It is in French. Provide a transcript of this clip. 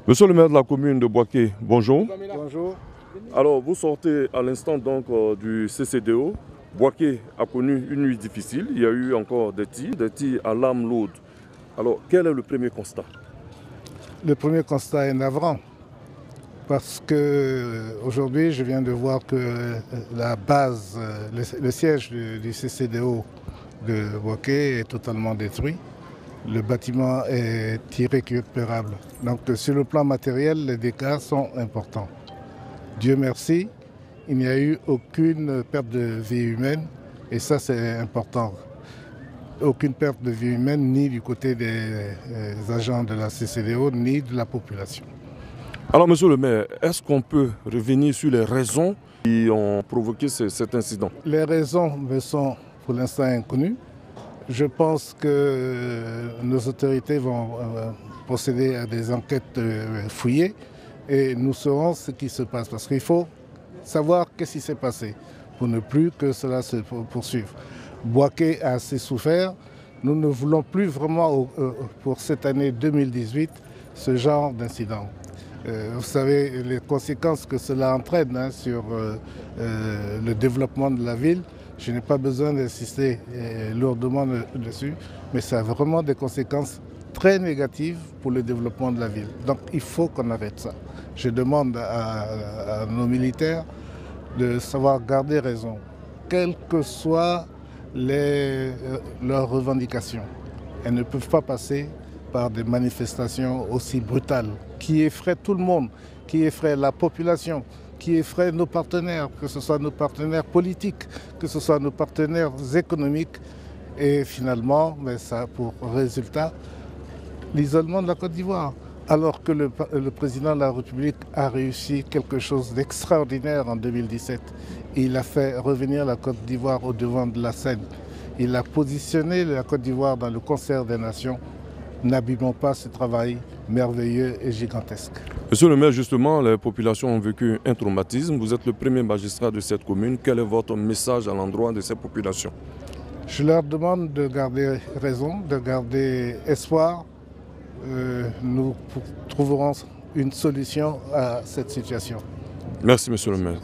Monsieur le maire de la commune de Boaké, bonjour. Bonjour. Alors, vous sortez à l'instant donc du CCDO. Boaké a connu une nuit difficile. Il y a eu encore des tirs à l'arme lourde. Alors, quel est le premier constat? Le premier constat est navrant parce que aujourd'hui, je viens de voir que la base, le siège du CCDO de Boaké est totalement détruit. Le bâtiment est irrécupérable. Donc, sur le plan matériel, les dégâts sont importants. Dieu merci, il n'y a eu aucune perte de vie humaine et ça, c'est important. Aucune perte de vie humaine, ni du côté des agents de la CCDO, ni de la population. Alors, monsieur le maire, est-ce qu'on peut revenir sur les raisons qui ont provoqué cet incident? Les raisons me sont pour l'instant inconnues. Je pense que nos autorités vont procéder à des enquêtes fouillées et nous saurons ce qui se passe. Parce qu'il faut savoir qu'est-ce qui s'est passé pour ne plus que cela se poursuive. Boaké a assez souffert. Nous ne voulons plus vraiment pour cette année 2018 ce genre d'incident. Vous savez les conséquences que cela entraîne sur le développement de la ville. Je n'ai pas besoin d'insister lourdement dessus, mais ça a vraiment des conséquences très négatives pour le développement de la ville. Donc il faut qu'on arrête ça. Je demande à nos militaires de savoir garder raison, quelles que soient leurs revendications. Elles ne peuvent pas passer par des manifestations aussi brutales qui effraient tout le monde, qui effraient la population, qui effraient nos partenaires, que ce soit nos partenaires politiques, que ce soit nos partenaires économiques. Et finalement, ça a pour résultat l'isolement de la Côte d'Ivoire. Alors que le président de la République a réussi quelque chose d'extraordinaire en 2017. Il a fait revenir la Côte d'Ivoire au devant de la scène. Il a positionné la Côte d'Ivoire dans le concert des nations. N'abîmons pas ce travail merveilleux et gigantesque. Monsieur le maire, justement, les populations ont vécu un traumatisme. Vous êtes le premier magistrat de cette commune. Quel est votre message à l'endroit de ces populations? Je leur demande de garder raison, de garder espoir. Nous trouverons une solution à cette situation. Merci, monsieur le maire.